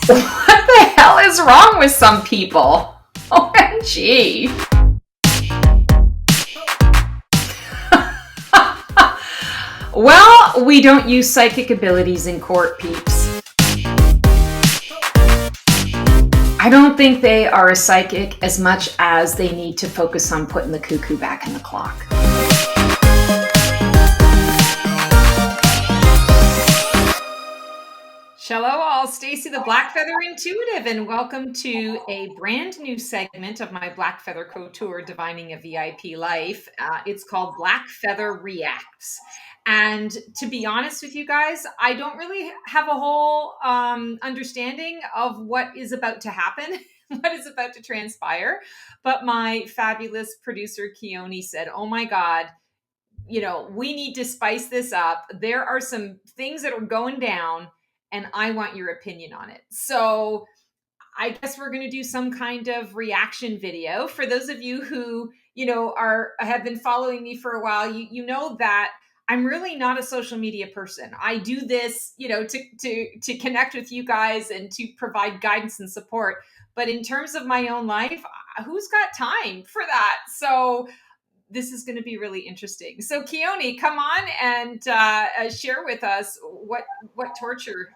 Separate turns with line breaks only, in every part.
What the hell is wrong with some people? OMG. Well, we don't use psychic abilities in court, peeps. I don't think they are a psychic as much as they need to focus on putting the cuckoo back in the clock. Hello all, Stacy the Black Feather Intuitive, and welcome to a brand new segment of my Black Feather Couture Divining a VIP Life. It's called Black Feather Reacts. And to be honest with you guys, I don't really have a whole understanding of what is about to happen, what is about to transpire. But my fabulous producer, Keone, said, oh my God, we need to spice this up. There are some things that are going down, and I want your opinion on it. So I guess we're going to do some kind of reaction video. For those of you who, have been following me for a while, you know that I'm really not a social media person. I do this, to connect with you guys and to provide guidance and support. But in terms of my own life, who's got time for that? So this is going to be really interesting. So Keone, come on and share with us what torture.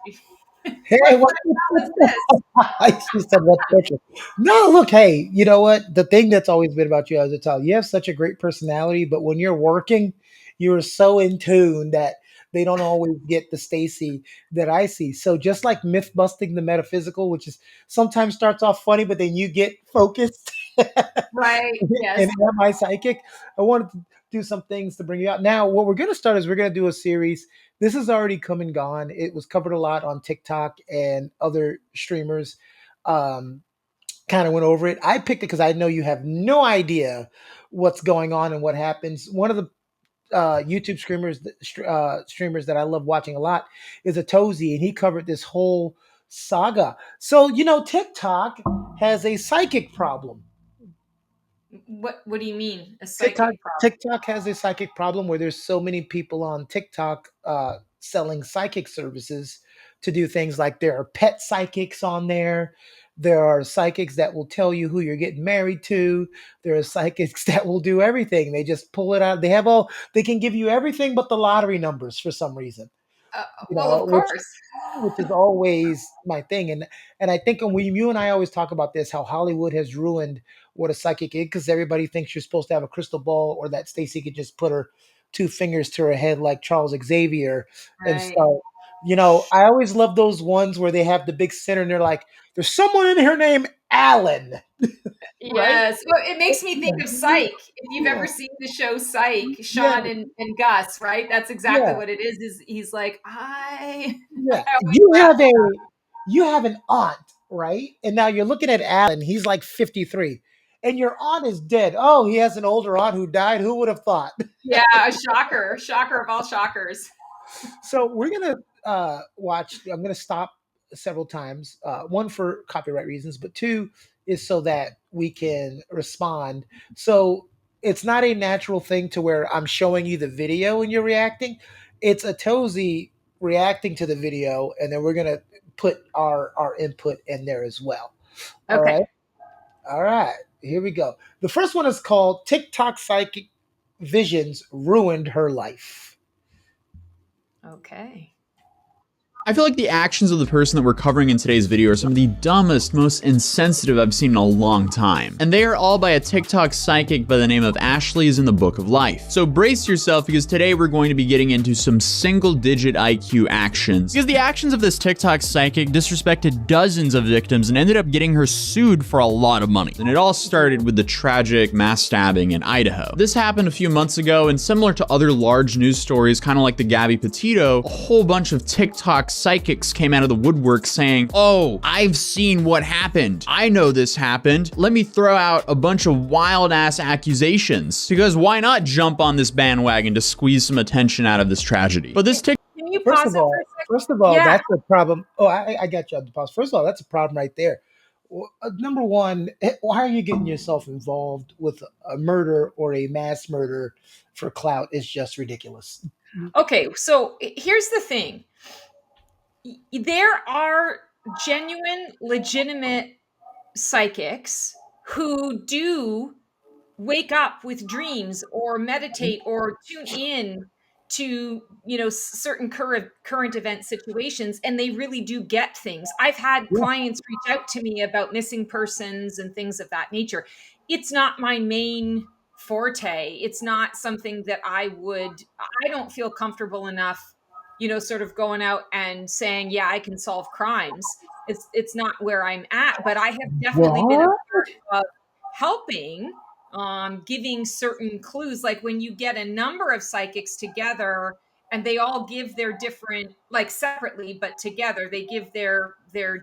Hey, what?
What is this?
She said, "What torture?" No, look, hey, you know what? The thing that's always been about you as a child, you have such a great personality, but when you're working, you're so in tune that they don't always get the Stacy that I see. So just like myth busting the metaphysical, which is sometimes starts off funny, but then you get focused.
Right. Yes.
And am I psychic? I wanted to do some things to bring you out. Now, what we're going to start is we're going to do a series. This has already come and gone. It was covered a lot on TikTok and other streamers. Um, kind of went over it. I picked it because I know you have no idea what's going on and what happens. One of the YouTube streamers that I love watching a lot is Atozy, and he covered this whole saga. So TikTok has a psychic problem.
What do you mean? A
TikTok
psychic problem?
TikTok has a psychic problem where there's so many people on TikTok selling psychic services to do things like there are pet psychics on there. There are psychics that will tell you who you're getting married to. There are psychics that will do everything. They just pull it out. They can give you everything but the lottery numbers for some reason.
Well, of
Which
course.
is always my thing. And I think when you and I always talk about this, how Hollywood has ruined what a psychic is because everybody thinks you're supposed to have a crystal ball or that Stacy could just put her two fingers to her head like Charles Xavier and
Right.
stuff. I always love those ones where they have the big center and they're like, there's someone in here named Alan, right?
Yes. Well, it makes me think of Psych. If you've
Yeah,
ever seen the show Psych,
yeah,
Sean and Gus, right? That's exactly
yeah,
what it is. Is he's like, I
yeah.
always laugh.
You have an aunt, right? And now you're looking at Alan. He's like 53, and your aunt is dead. Oh, he has an older aunt who died. Who would have thought?
Yeah, a shocker of all shockers.
So we're gonna watch. I'm gonna stop several times. One for copyright reasons, but two is so that we can respond. So it's not a natural thing to where I'm showing you the video and you're reacting. It's a Tozy reacting to the video, and then we're gonna put our input in there as well. All
Okay.
right. All right. Here we go. The first one is called TikTok Psychic Visions Ruined Her Life.
Okay.
I feel like the actions of the person that we're covering in today's video are some of the dumbest, most insensitive I've seen in a long time. And they are all by a TikTok psychic by the name of Ashley's in the Book of Life. So brace yourself because today we're going to be getting into some single-digit IQ actions. Because the actions of this TikTok psychic disrespected dozens of victims and ended up getting her sued for a lot of money. And it all started with the tragic mass stabbing in Idaho. This happened a few months ago, and similar to other large news stories, kind of like the Gabby Petito, a whole bunch of TikTok psychics came out of the woodwork saying, oh, I've seen what happened. I know this happened. Let me throw out a bunch of wild ass accusations because why not jump on this bandwagon to squeeze some attention out of this tragedy? But this
Can you
First
pause
of
it for
all,
a second?
first of all,
Yeah.
that's a problem. Oh, I got you on the pause. First of all, that's a problem right there. Number one, why are you getting yourself involved with a murder or a mass murder for clout? Is just ridiculous.
Okay. So here's the thing. There are genuine, legitimate psychics who do wake up with dreams or meditate or tune in to certain current event situations, and they really do get things. I've had
Yeah.
clients reach out to me about missing persons and things of that nature. It's not my main forte. It's not something that I don't feel comfortable enough, sort of going out and saying, yeah, I can solve crimes. It's not where I'm at, but I have definitely been a
What?
part of helping, giving certain clues. Like when you get a number of psychics together and they all give their different, like separately, but together they give their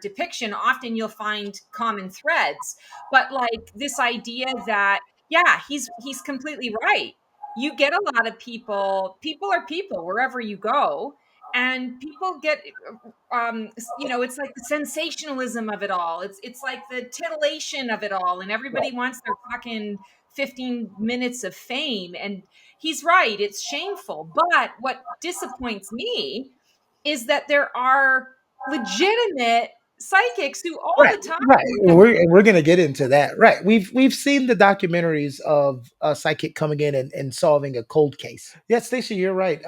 depiction, often you'll find common threads. But like this idea that, yeah, he's completely right. You get a lot of people are people wherever you go, and people get it's like the sensationalism of it all. It's like the titillation of it all, and everybody wants their fucking 15 minutes of fame. And he's right, it's shameful. But what disappoints me is that there are legitimate psychics who all
Right,
the time
right.
have,
We're gonna get into that. Right. We've seen the documentaries of a psychic coming in and solving a cold case. Yeah, Stacey, you're right.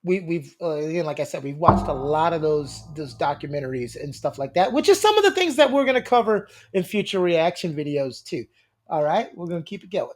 We've again, like I said, we've watched a lot of those documentaries and stuff like that, which is some of the things that we're gonna cover in future reaction videos too. All right, we're gonna keep it going.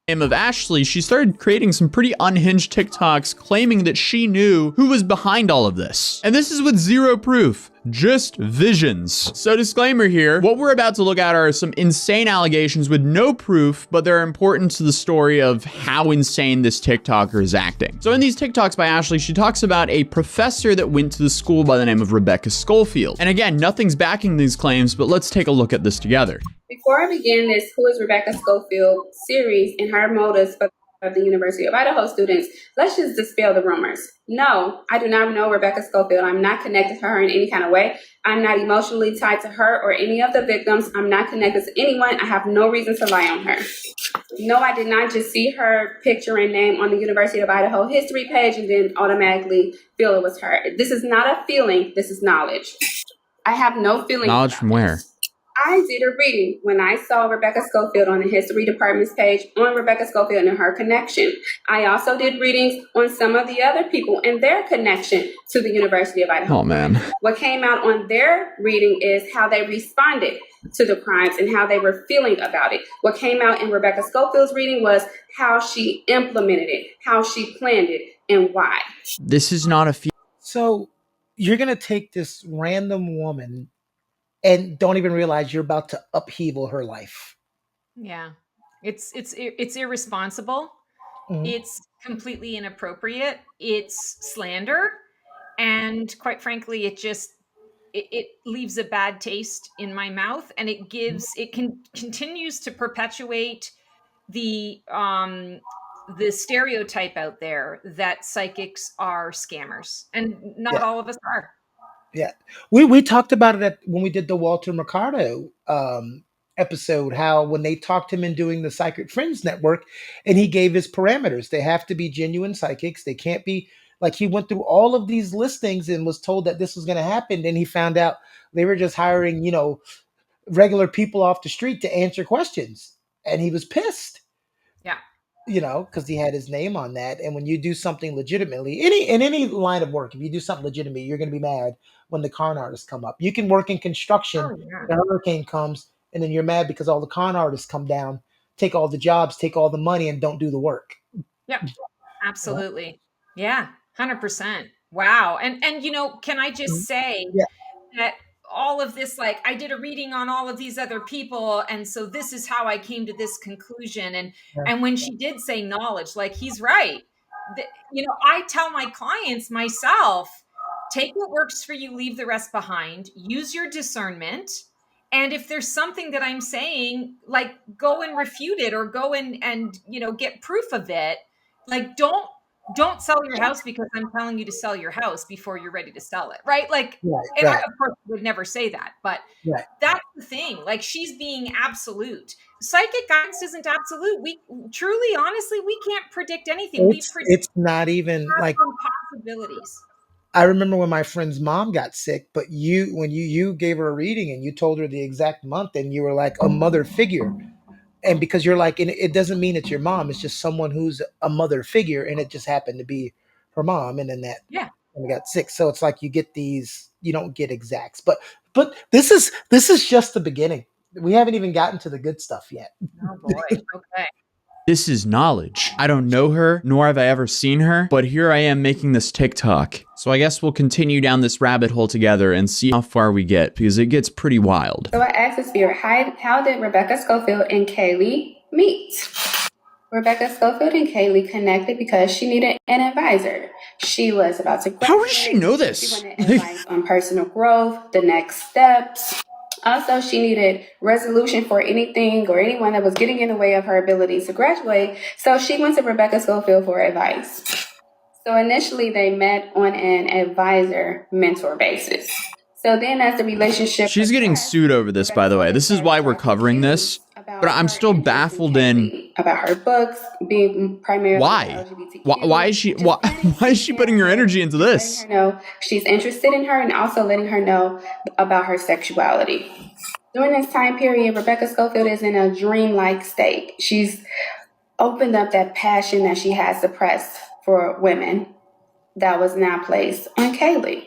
Name of Ashley, she started creating some pretty unhinged TikToks claiming that she knew who was behind all of this. And this is with zero proof, just visions. So disclaimer here, what we're about to look at are some insane allegations with no proof, but they're important to the story of how insane this TikToker is acting. So in these TikToks by Ashley, she talks about a professor that went to the school by the name of Rebecca Scofield. And again, nothing's backing these claims, but let's take a look at this together.
Before I begin this Who is Rebecca Scofield series and her motives for the University of Idaho students, let's just dispel the rumors. No, I do not know Rebecca Scofield. I'm not connected to her in any kind of way. I'm not emotionally tied to her or any of the victims. I'm not connected to anyone. I have no reason to lie on her. No, I did not just see her picture and name on the University of Idaho history page and then automatically feel it was her. This is not a feeling. This is knowledge. I have no feelings.
Knowledge from where?
This. I did a reading when I saw Rebecca Scofield on the history department's page on Rebecca Scofield and her connection. I also did readings on some of the other people and their connection to the University of Idaho.
Oh man.
What came out on their reading is how they responded to the crimes and how they were feeling about it. What came out in Rebecca Scofield's reading was how she implemented it, how she planned it, and why.
This is not a
So you're gonna take this random woman and don't even realize you're about to upheaval her life.
yeah, it's irresponsible.
Mhm.
It's completely inappropriate. It's slander. And quite frankly, it leaves a bad taste in my mouth, and continues to perpetuate the stereotype out there that psychics are scammers, and not
Yeah,
all of us are.
yeah. We talked about it when we did the Walter Mercado episode. How when they talked him in doing the Psychic Friends Network, and he gave his parameters. They have to be genuine psychics. They can't be like he went through all of these listings and was told that this was going to happen. Then he found out they were just hiring regular people off the street to answer questions, and he was pissed.
Yeah.
Because he had his name on that. And when you do something legitimately, any line of work, if you do something legitimate, you're going to be mad when the con artists come up. You can work in construction,
Oh yeah.
the hurricane comes, and then you're mad because all the con artists come down, take all the jobs, take all the money, and don't do the work.
Yep.
Yeah.
Absolutely. Yeah. 100%. Wow. And can I
Mhm.
just say
Yeah.
that all of this, like, I did a reading on all of these other people, and so this is how I came to this conclusion. And when she did say knowledge, like, he's right. I tell my clients, myself, take what works for you, leave the rest behind, use your discernment. And if there's something that I'm saying, like, go and refute it, or go and get proof of it. Like, don't sell your house because I'm telling you to sell your house before you're ready to sell it, right? Like,
Right.
and I,
Right.
of course, would never say that, but
Right.
that's the thing. Like, she's being absolute. Psychic guidance isn't absolute. We truly, honestly, we can't predict anything. We predict
It's not even like
possibilities.
I remember when my friend's mom got sick, but when you gave her a reading and you told her the exact month, and you were like a mother figure, and because you're like, and it doesn't mean it's your mom, it's just someone who's a mother figure, and it just happened to be her mom, and then that
Yeah.
when we got sick. So it's like you get these, you don't get exacts, but this is just the beginning. We haven't even gotten to the good stuff yet.
Oh boy. Okay.
This is knowledge. I don't know her, nor have I ever seen her, but here I am making this TikTok. So I guess we'll continue down this rabbit hole together and see how far we get, because it gets pretty wild.
So I asked the spirit, how did Rebecca Scofield and Kaylee meet? Rebecca Scofield and Kaylee connected because she needed an advisor. She was about to graduate.
How does she know this?
She wanted advice on personal growth, the next steps. Also, she needed resolution for anything or anyone that was getting in the way of her ability to graduate. So she went to Rebecca Scofield for advice. So initially, they met on an advisor mentor basis. So then, as the relationship
She's getting
progressed,
sued over this, by the way. This is why we're covering this. But I'm still baffled in
about her books being primarily
why.
LGBTQ.
Why is she why is she putting her energy into this?
Letting her know she's interested in her, and also letting her know about her sexuality. During this time period, Rebecca Scofield is in a dreamlike state. She's opened up that passion that she had suppressed for women that was now placed on Kaylee.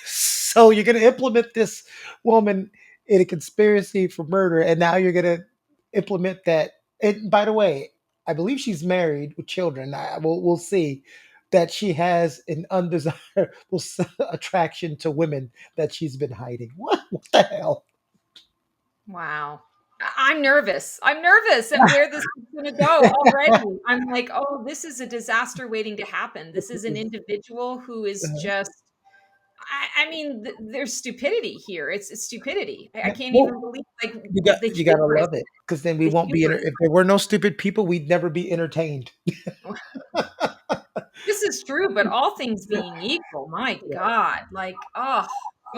So you're going to implement this woman in a conspiracy for murder, and now you're going to implement that. And by the way, I believe she's married with children. We'll see that she has an undesirable attraction to women that she's been hiding. What the hell?
Wow. I'm nervous. I'm nervous at where this is going to go already. I'm like, oh, this is a disaster waiting to happen. This is an individual who is just, I mean, there's stupidity here. It's stupidity. I can't
Well,
even believe like the
you gotta
hubris,
love it, because then we
the
won't be.
hubris.
If there were no stupid people, we'd never be entertained.
This is true, but all things being equal, my God, like, oh,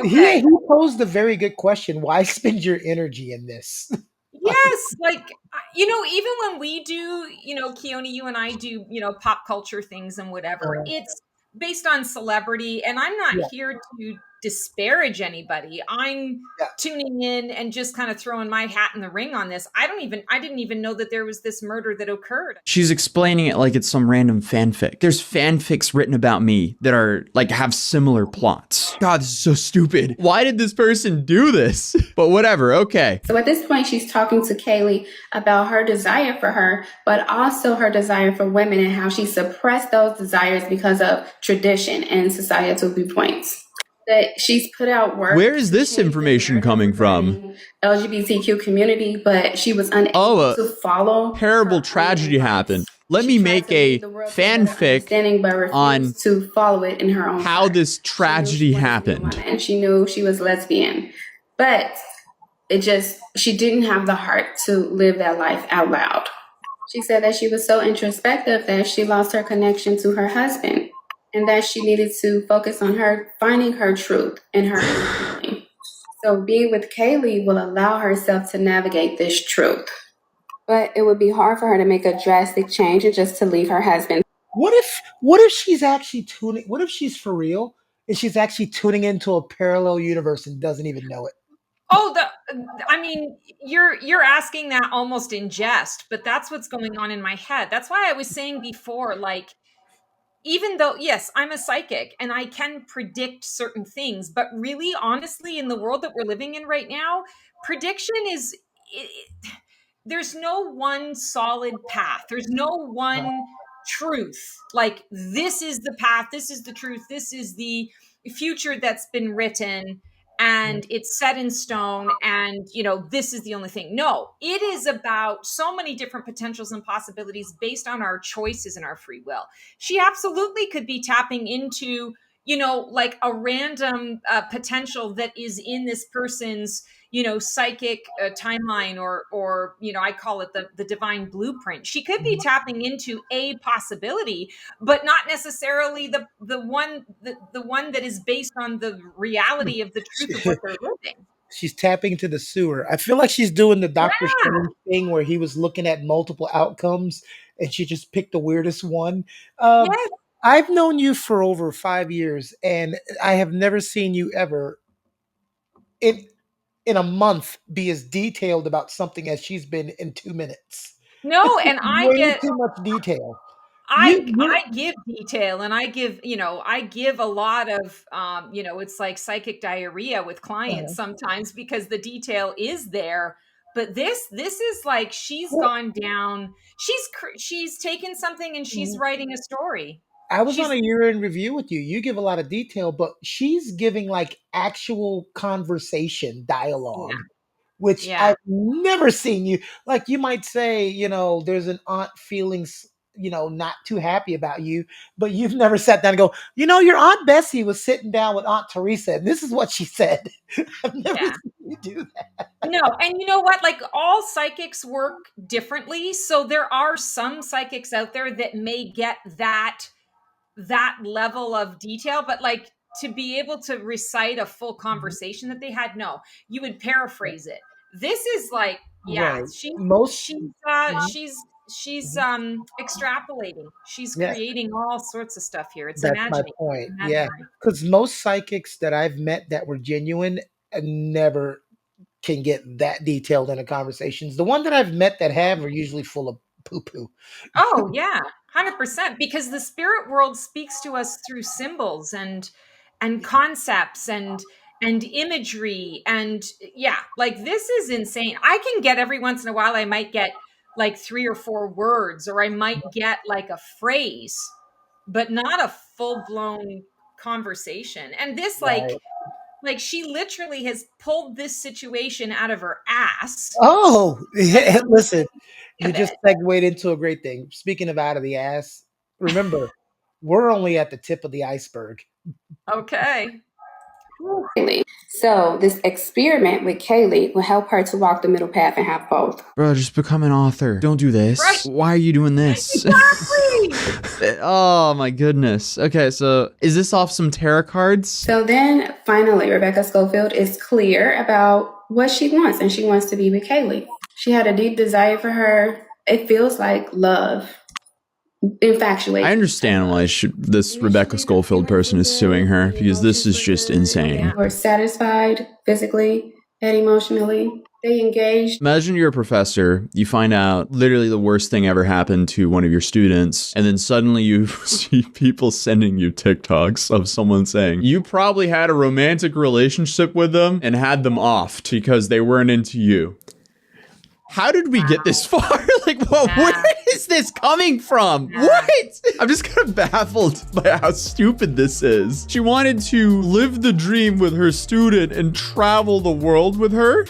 He
okay.
posed a very good question. Why spend your energy in this?
Yes, like, even when we do, Keone, you and I do, pop culture things and whatever,
Uh,
it's based on celebrity. And I'm not
yeah,
here to disparage anybody. I'm
yeah.
tuning in and just kind of throwing my hat in the ring on this. I didn't even know that there was this murder that occurred.
She's explaining it like it's some random fanfic. There's fanfics written about me that are like have similar plots. God, this is so stupid. Why did this person do this? But whatever, okay.
So at this point, she's talking to Kaylee about her desire for her, but also her desire for women and how she suppressed those desires because of tradition and societal viewpoints. That she's put out work.
Where is this information coming from?
LGBTQ community, but she was unable to follow.
Terrible tragedy happened. Let me make a fanfic on
to follow it in her own
how this tragedy happened.
And she knew she was lesbian, but she didn't have the heart to live that life out loud. She said that she was so introspective that she lost her connection to her husband, and that she needed to focus on her finding her truth and her healing. So being with Kaylee will allow herself to navigate this truth. But it would be hard for her to make a drastic change and just to leave her husband.
What if she's actually tuning? What if she's for real and she's actually tuning into a parallel universe and doesn't even know it?
Oh, I mean, you're asking that almost in jest, but that's what's going on in my head. That's why I was saying before, like, even though, yes, I'm a psychic and I can predict certain things, but really, honestly, in the world that we're living in right now, prediction is, there's no one solid path. There's no one truth. Like, this is the path, this is the truth, this is the future that's been written and it's set in stone, and this is the only thing. No, it is about so many different potentials and possibilities based on our choices and our free will. She absolutely could be tapping into like a random potential that is in this person's psychic timeline, or I call it the divine blueprint. She could be tapping into a possibility, but not necessarily the one that is based on the reality of the truth of what they're living.
She's tapping into the sewer. I feel like she's doing the Doctor
Yeah.
Strange thing where he was looking at multiple outcomes, and she just picked the weirdest one. Um,
Yes.
I've known you for over 5 years, and I have never seen you ever in in a month be as detailed about something as she's been in 2 minutes.
No,
It's
and I
way
get
too much detail.
I give detail, and I give, I give a lot of, it's like psychic diarrhea with clients
uh,
sometimes because the detail is there. But this is like she's
well,
gone down. She's taken something and she's
mm,
writing a story.
I was on
She's
a year in review with you. You give a lot of detail, but she's giving like actual conversation
Yeah,
dialogue, which
yeah,
I've never seen you. Like you might say, there's an aunt feelings, not too happy about you, but you've never sat down and go, your Aunt Bessie was sitting down with Aunt Teresa, and this is what she said. I've never
yeah.
seen you do that.
No, and you know what? Like all psychics work differently. So there are some psychics out there that may get that level of detail, but like to be able to recite a full
Mhm.
conversation that they had, no, you would paraphrase it. This is like, yeah,
Right.
she
Most.
she's
Mhm,
she's
mhm.
extrapolating. She's
Yeah,
creating all sorts of stuff here. It's
that's my
imagining.
point. Yeah,
Imaginary.
because most psychics that I've met that were genuine never can get that detailed in a conversations. The one that I've met that have are usually full of poo poo.
Oh, yeah, 100% because the spirit world speaks to us through symbols and concepts and imagery and yeah, like this is insane. I can get every once in a while I might get like 3 or 4 words or I might get like a phrase, but not a full-blown conversation. And this
Right.
like she literally has pulled this situation out of her ass
Oh,
and
listen, you
of
just
it.
segued into a great thing. Speaking of out of the ass, remember, we're only at the tip of the iceberg.
Okay.
Kaylee. So this experiment with Kaylee will help her to walk the middle path and have both.
Bro, just become an author. Don't do
Right.
this. Why are you doing this?
Exactly.
Oh my goodness. Okay, so is this off some tarot cards?
So then finally, Rebecca Scofield is clear about what she wants, and she wants to be with Kaylee. She had a deep desire for her. It feels like love, infatuation.
I understand why this Rebecca Scofield person is suing her because this is just insane.
Were satisfied physically and emotionally. They engaged.
Imagine you're a professor, you find out literally the worst thing ever happened to one of your students, and then suddenly you see people sending you TikToks of someone saying, you probably had a romantic relationship with them and had them off because they weren't into you. How did we get this far? Like, where is this coming from? What? I'm just kind of baffled by how stupid this is. She wanted to live the dream with her student and travel the world with her.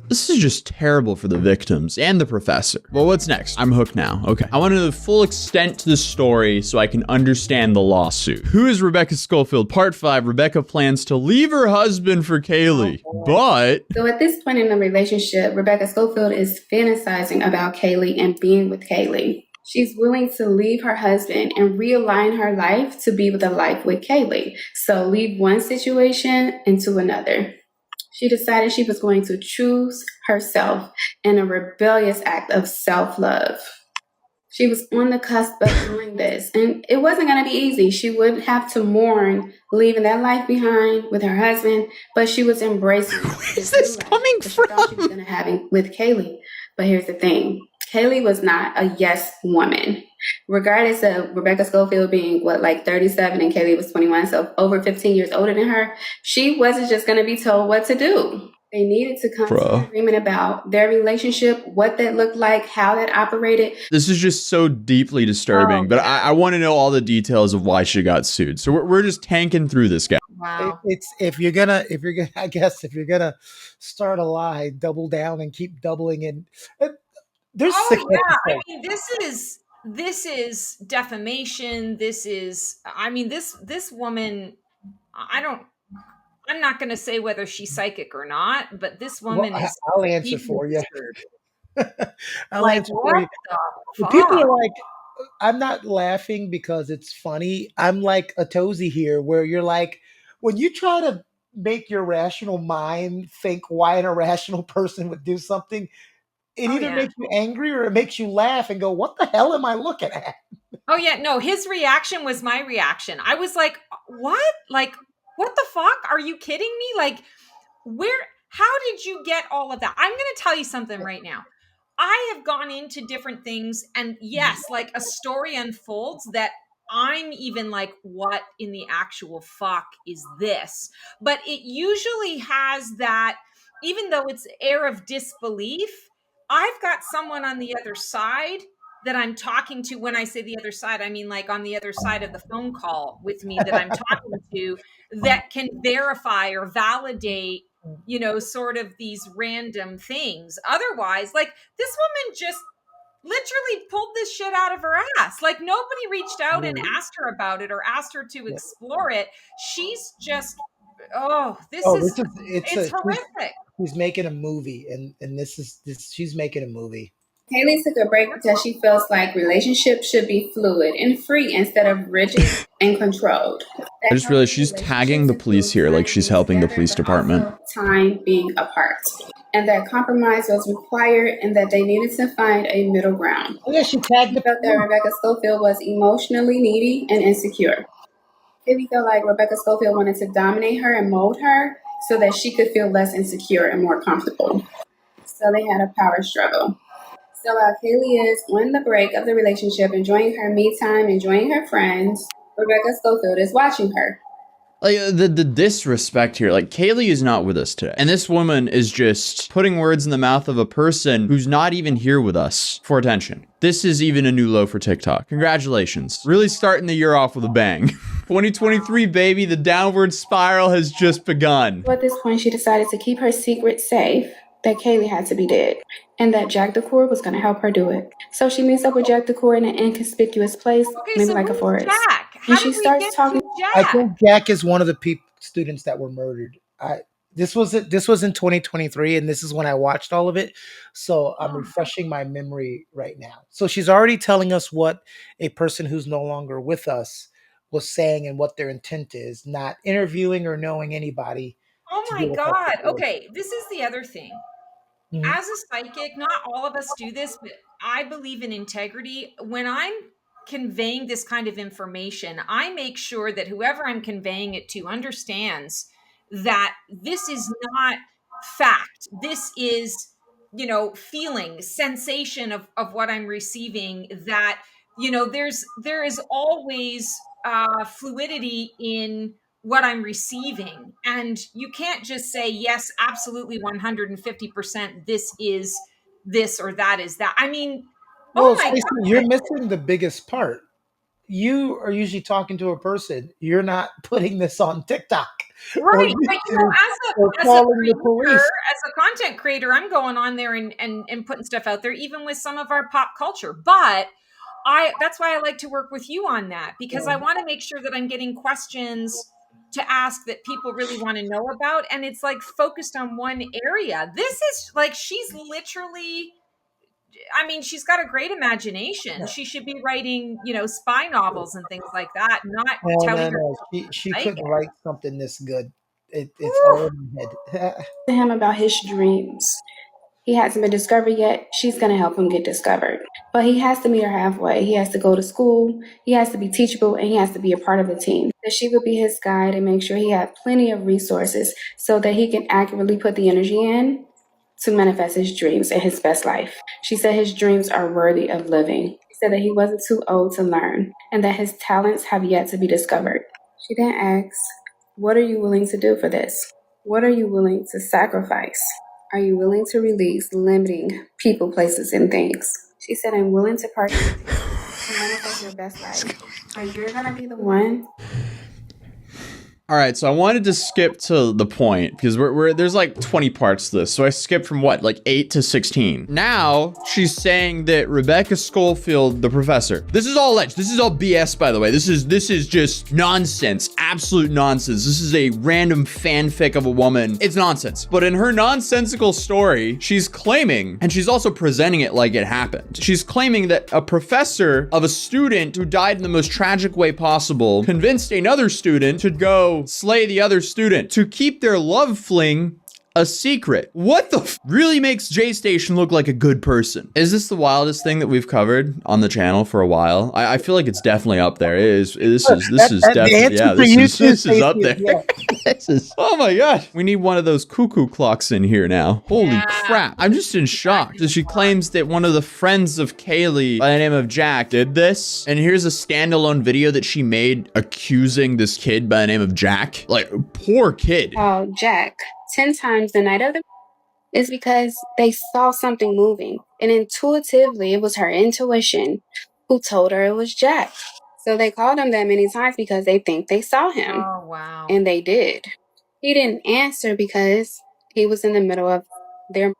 This is just terrible for the victims and the professor. Well, what's next? I'm hooked now. Okay. I want to know the full extent to the story so I can understand the lawsuit. Who is Rebecca Scofield? Part 5, Rebecca plans to leave her husband for Kaylee, but...
So at this point in the relationship, Rebecca Scofield is fantasizing about Kaylee and being with Kaylee. She's willing to leave her husband and realign her life to be with a life with Kaylee. So leave one situation into another. She decided she was going to choose herself in a rebellious act of self-love. She was on the cusp of doing this, and it wasn't going to be easy. She would have to mourn leaving that life behind with her husband, but she was embracing it.
Where is this coming
She thought she was
from?
going to have it with Kaylee. But here's the thing. Kaylee was not a yes woman. Regardless of Rebecca Scofield being, like 37 and Kaylee was 21, so over 15 years older than her, she wasn't just going to be told what to do. They needed to come to an agreement about their relationship, what that looked like, how that operated.
This is just so deeply disturbing, but I want to know all the details of why she got sued. So we're just tanking through this guy.
Wow.
It's I guess if you're gonna start a lie, double down and keep doubling. And there's
Oh
6
yeah. I
episodes.
mean, this is defamation. This is I mean, this woman I don't I'm not going to say whether she's psychic or not, but this
Well,
woman is
I'll answer
deeply
for you.
disturbed.
I'll
Like
answer for
what
you.
the
But people
fuck?
are like, I'm not laughing because it's funny. I'm like Atozy here, where you're like, when you try to make your rational mind think why an irrational person would do something, It
Oh
either
yeah.
makes you angry or it makes you laugh and go, "What the hell am I looking at?"
Oh yeah, no, his reaction was my reaction. I was like, "What? Like, what the fuck? Are you kidding me? Like, where how did you get all of that?" I'm going to tell you something right now. I have gone into different things, and yes, like a story unfolds that I'm even like, "What in the actual fuck is this?" But it usually has that, even though it's air of disbelief, I've got someone on the other side that I'm talking to. When I say the other side, I mean like on the other side of the phone call with me that I'm talking to, that can verify or validate, sort of these random things. Otherwise, like, this woman just literally pulled this shit out of her ass. Like, nobody reached out and
Ooh,
asked her about it or asked her to
yeah.
explore it. She's just, oh, this
Oh,
is,
it's
it's
a
horrific.
she's making a movie, and this she's making a movie.
Haley took a break because she feels like relationships should be fluid and free instead of rigid and controlled.
I
That
just realized
healthy
she's tagging
relationships
the police
include
here, like
time
she's
being
helping the
together,
police
but
department.
also time being apart. And that compromise was required and that they needed to find a middle ground.
Oh yeah, she tagged
He
the
felt that
police.
Rebecca Scofield was emotionally needy and insecure. Haley felt like Rebecca Scofield wanted to dominate her and mold her so that she could feel less insecure and more comfortable. So they had a power struggle. So while Kaylee is on the break of the relationship, enjoying her me time, enjoying her friends, Rebecca Schofield is watching her.
Like the disrespect here, like Kaylee is not with us today. And this woman is just putting words in the mouth of a person who's not even here with us for attention. This is even a new low for TikTok. Congratulations. Really starting the year off with a bang. 2023, baby, the downward spiral has just begun.
So at this point, she decided to keep her secret safe that Kaylee had to be dead and that Jack DeCour was going to help her do it. So she meets up with Jack DeCour in an inconspicuous place,
Okay,
maybe
so
like a
who's
forest.
Jack?
And
How
she
did we
starts
get
talking.
to
I
Jack?
think Jack is one of the students that were murdered. This was it. This was in 2023, and this is when I watched all of it. So I'm
Oh,
refreshing my memory right now. So she's already telling us what a person who's no longer with us was saying and what their intent is, not interviewing or knowing anybody
oh
to
my
deal with that
God.
situation.
Okay, this is the other thing.
Mhm.
As a psychic, not all of us do this, but I believe in integrity. When I'm conveying this kind of information, I make sure that whoever I'm conveying it to understands that this is not fact. This is, feeling, sensation of what I'm receiving. That, there is always fluidity in what I'm receiving. And you can't just say, yes, absolutely 150%, this is this or that is that. I mean, oh
Well,
my
Stacey,
God.
you're missing the biggest part. You are usually talking to a person. You're not putting this on TikTok or
Right. But
YouTube or
as a
calling the
creator,
police.
as a content creator, I'm going on there and putting stuff out there, even with some of our pop culture. But that's why I like to work with you on that, because I want to make sure that I'm getting questions to ask that people really want to know about. And it's like focused on one area. This is like, she's literally, I mean, she's got a great imagination. She should be writing, spy novels and things like that, not
No, no,
touting her
no. She
psychic.
couldn't write something this good. It's
Whew.
all in her head.
To him about his dreams. He hasn't been discovered yet. She's going to help him get discovered. But he has to meet her halfway. He has to go to school. He has to be teachable and he has to be a part of the team. That she would be his guide and make sure he had plenty of resources so that he can accurately put the energy in to manifest his dreams and his best life. She said his dreams are worthy of living. She said that he wasn't too old to learn and that his talents have yet to be discovered. She then asks, what are you willing to do for this? What are you willing to sacrifice? Are you willing to release limiting people, places, and things? She said, I'm willing to partner with you to manifest your best life. Are you going to be the one?
All right, so I wanted to skip to the point because there's like 20 parts to this. So I skipped from what, like 8 to 16. Now she's saying that Rebecca Scofield, the professor, this is all alleged. This is all BS, by the way. This is just nonsense, absolute nonsense. This is a random fanfic of a woman. It's nonsense. But in her nonsensical story, she's claiming, and she's also presenting it like it happened. She's claiming that a professor of a student who died in the most tragic way possible convinced another student to go slay the other student to keep their love fling a secret. What the really makes J Station look like a good person? Is this the wildest thing that we've covered on the channel for a while? I feel like it's definitely up there. It is. This is
The
definitely,
answer
yeah.
for you too,
This is up
Stacey, is
there. This is. Oh my god. We need one of those cuckoo clocks in here now. Holy
Yeah.
crap! I'm just in shock. So she claims that one of the friends of Kaylee by the name of Jack did this, and here's a standalone video that she made accusing this kid by the name of Jack. Like, poor kid.
Called Jack 10 times the night of the is because they saw something moving. And intuitively, it was her intuition who told her it was Jack. So they called him that many times because they think they saw him.
Oh, wow.
And they did. He didn't answer because he was in the middle of their...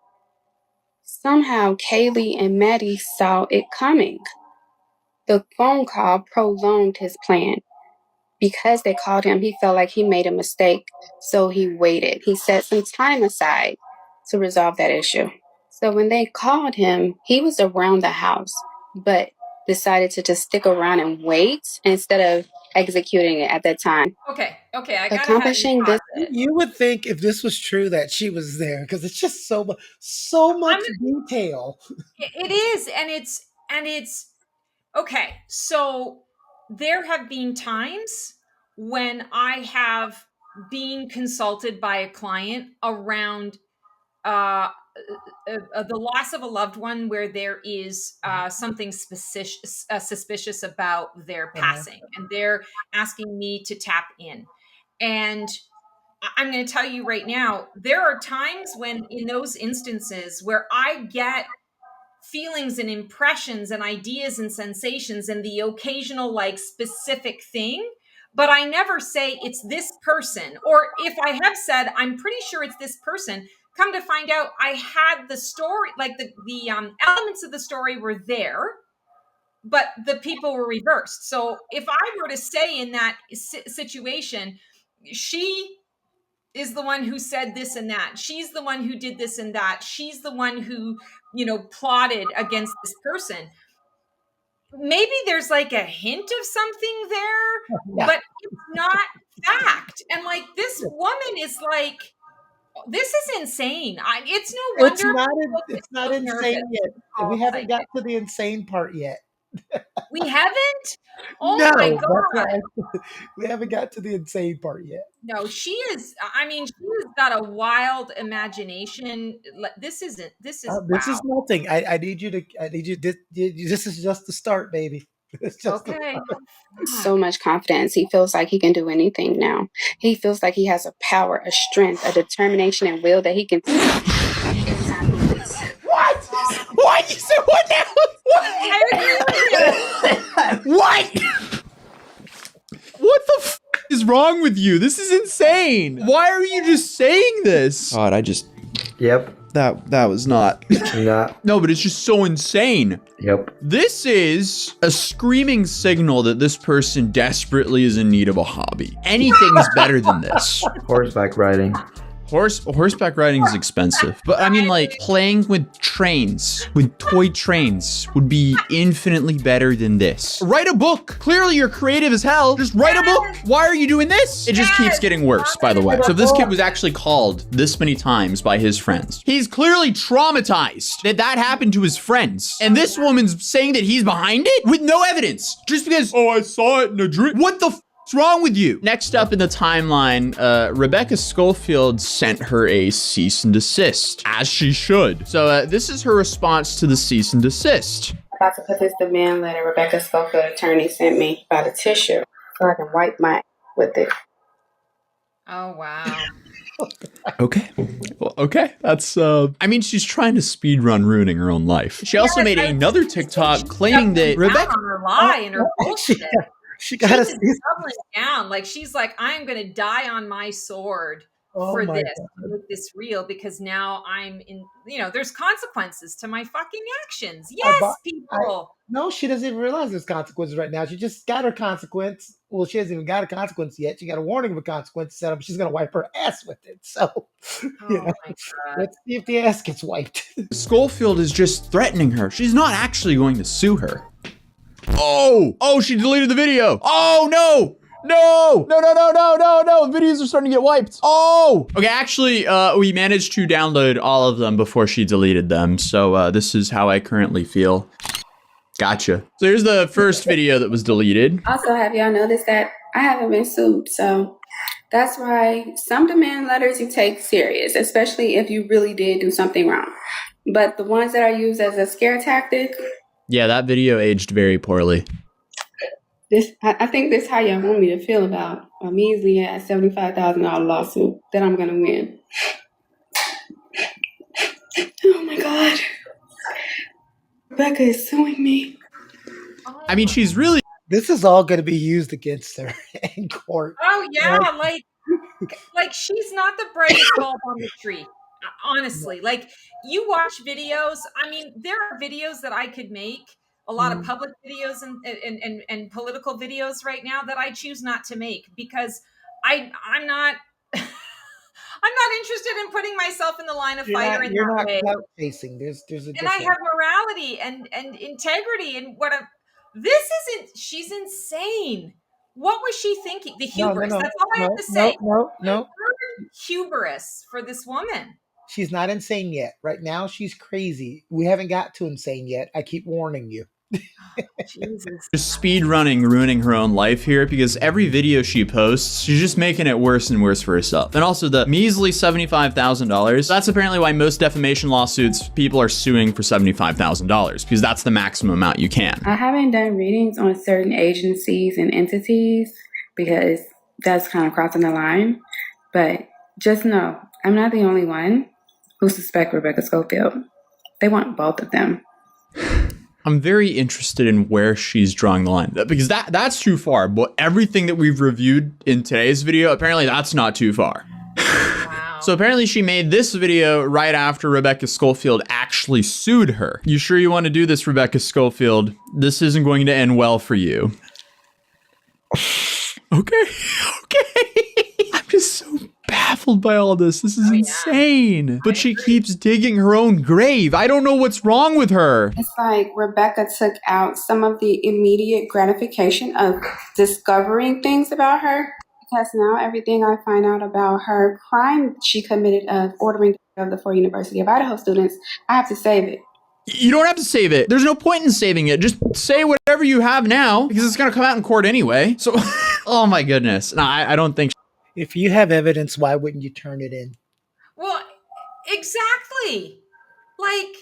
Somehow, Kaylee and Maddie saw it coming. The phone call prolonged his plan. Because they called him, he felt like he made a mistake, so he waited. He set some time aside to resolve that issue. So when they called him, he was around the house, but decided to just stick around and wait instead of executing it at that time.
Okay, I gotta have
Accomplishing
you
this...
pause it.
You would think if this was true that she was there because it's just so much detail.
It is, and it's okay. So there have been times when I have been consulted by a client around the loss of a loved one where there is something suspicious about their passing, and they're asking me to tap in. And I'm going to tell you right now, there are times when in those instances where I get feelings and impressions and ideas and sensations and the occasional like specific thing, but I never say it's this person. Or if I have said, I'm pretty sure it's this person, come to find out I had the story, like the elements of the story were there, but the people were reversed. So if I were to say in that situation, she is the one who said this and that, she's the one who did this and that, she's the one who, plotted against this person, maybe there's like a hint of something there,
Yeah.
but it's not fact. And like this woman is like, this is insane. It's no wonder
It's not insane yet. We haven't got to the insane part yet.
We haven't? Oh
No,
my
that's
God.
right. We haven't got to the insane part yet.
No, she is. I mean, she has got a wild imagination. This is
This
wow.
is nothing. I need you to. This is just the start, baby. It's just
Okay.
So much confidence. He feels like he can do anything now. He feels like he has a power, a strength, a determination and will that he can...
What? What? You said what now?
I agree with you.
What? What the f is wrong with you? This is insane. Why are you just saying this? God,
Yep.
That was not. No, but it's just so insane.
Yep.
This is a screaming signal that this person desperately is in need of a hobby. Anything's better than this.
Horseback riding.
Horseback riding is expensive, but I mean, like, playing with trains, with toy trains, would be infinitely better than this. Write a book. Clearly, you're creative as hell. Just write a book. Why are you doing this? It just keeps getting worse, by the way. So if this kid was actually called this many times by his friends, he's clearly traumatized that happened to his friends. And this woman's saying that he's behind it with no evidence, just because, oh, I saw it in a dream. What the What's wrong with you? Next up in the timeline, Rebecca Scofield sent her a cease and desist, as she should. So this is her response to the cease and desist.
About to put this demand letter Rebecca Scofield attorney sent me by the tissue so I can wipe my with it.
Oh, wow.
Okay. Well, okay. That's, I mean, she's trying to speed run ruining her own life. She also made another TikTok claiming that Rebecca...
on her lie and her bullshit.
She got
She's doubling down. Like, she's like, I'm going to die on my sword for this, to make this real, because now I'm in, there's consequences to my fucking actions. Yes, people.
No, she doesn't even realize there's consequences right now. She just got her consequence. Well, she hasn't even got a consequence yet. She got a warning of a consequence set up. She's going to wipe her ass with it. So,
my God.
Let's see if the ass gets wiped.
Schofield is just threatening her. She's not actually going to sue her. Oh, she deleted the video. Oh, no. No! No, no, no, no, no, no! Videos are starting to get wiped. Oh! Okay, actually, we managed to download all of them before she deleted them. So this is how I currently feel. Gotcha. So here's the first video that was deleted.
Also, have y'all noticed that I haven't been sued? So that's why some demand letters you take serious, especially if you really did do something wrong. But the ones that are used as a scare tactic,
Yeah, that video aged very poorly.
I think this is how y'all want me to feel about a measly ass $75,000 lawsuit that I'm gonna win. Oh my God. Rebecca is suing me.
I mean, she's really.
This is all going to be used against her in court.
Oh yeah,
Right?
like she's not the brightest bulb on the tree. Honestly, like you watch videos. I mean, there are videos that I could make, a lot of public videos and political videos right now that I choose not to make because I'm not I'm not interested in putting myself in the line of fire in
You're
that
not
way.
clout chasing. There's a
And I
difference.
have morality and integrity and what a this isn't she's insane. What was she thinking? The
No, no,
hubris.
no,
That's all I have
no,
to
no,
say.
no,
The
no.
hubris for this woman.
She's not insane yet. Right now, she's crazy. We haven't got to insane yet. I keep warning you.
Jesus.
Just speed running, ruining her own life here because every video she posts, she's just making it worse and worse for herself. And also the measly $75,000. That's apparently why most defamation lawsuits, people are suing for $75,000 because that's the maximum amount you can.
I haven't done readings on certain agencies and entities because that's kind of crossing the line. But just know, I'm not the only one who suspect Rebecca Scofield. They want both of them.
I'm very interested in where she's drawing the line because that's too far. But everything that we've reviewed in today's video, apparently that's not too far.
Wow.
So apparently she made this video right after Rebecca Scofield actually sued her. You sure you want to do this, Rebecca Scofield? This isn't going to end well for you. Okay. I'm just so baffled by all this. This is insane. But she keeps digging her own grave. I don't know what's wrong with her.
It's like Rebecca took out some of the immediate gratification of discovering things about her. Because now everything I find out about her crime she committed of ordering of the 4 University of Idaho students, I have to save it.
You don't have to save it. There's no point in saving it. Just say whatever you have now because it's going to come out in court anyway. So, oh my goodness. No, I don't think.
If you have evidence, why wouldn't you turn it in?
Well, exactly. Like,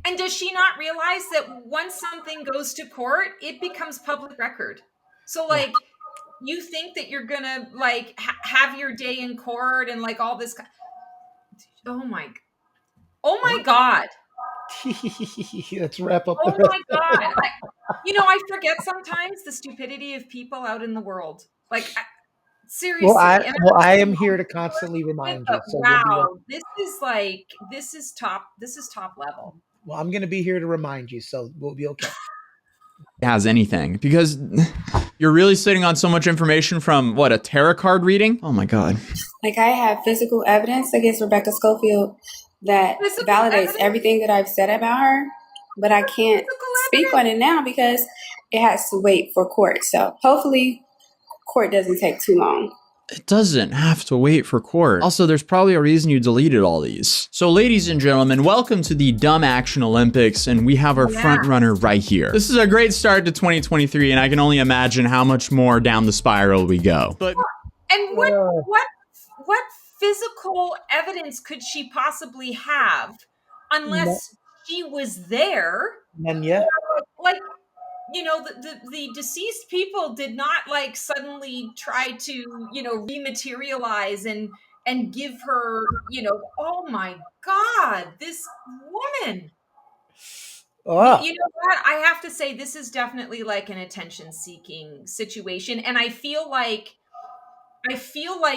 and does she not realize that once something goes to court, it becomes public record? So, like, you think that you're gonna like have your day in court and like all this. Oh my God.
Let's wrap up.
Oh my God. I forget sometimes the stupidity of people out in the world. Like, seriously.
Well, I am here to constantly remind you. So
wow, this is top level.
well, I'm going to be here to remind you, so we'll be okay.
Has anything because you're really sitting on so much information from what, a tarot card reading? Oh my God.
Like I have physical evidence against Rebecca Scofield that validates everything that I've said about her, but I can't speak on it now because it has to wait for court. So hopefully court doesn't take too long.
It doesn't have to wait for court. Also, there's probably a reason you deleted all these. So ladies and gentlemen, welcome to the Dumb Action Olympics, and we have our front runner right here. This is a great start to 2023, and I can only imagine how much more down the spiral we go. But
and what physical evidence could she possibly have unless she was there?
None yet.
Like, the deceased people did not like suddenly try to, rematerialize and give her, oh my God, this woman.
Oh.
You know what? I have to say this is definitely like an attention seeking situation. And I feel like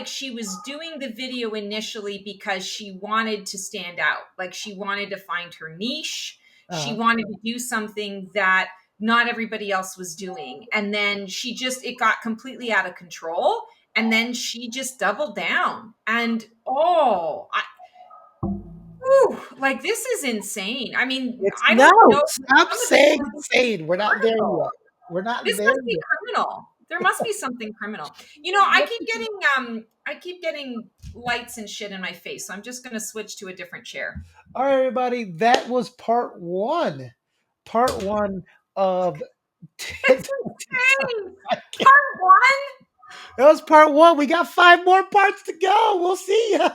she was doing the video initially because she wanted to stand out. Like she wanted to find her niche. She wanted to do something that not everybody else was doing. And then it got completely out of control. And then she just doubled down. And like this is insane. I mean,
Stop saying insane. We're not there yet. We're not
this
there
must be
yet.
criminal. There must be something criminal. You know, I keep getting lights and shit in my face. So I'm just going to switch to a different chair.
All right, everybody, that was part one. Part one of
It's insane. Part one.
that was part one. We got 5 more parts to go. We'll see ya.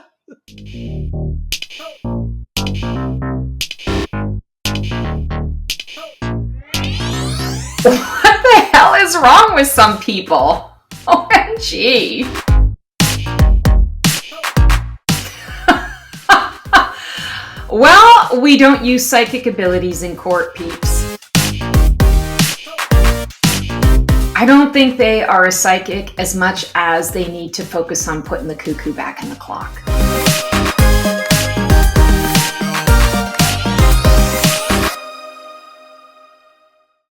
What the hell is wrong with some people? OMG. Well, we don't use psychic abilities in court, peeps. I don't think they are a psychic as much as they need to focus on putting the cuckoo back in the clock.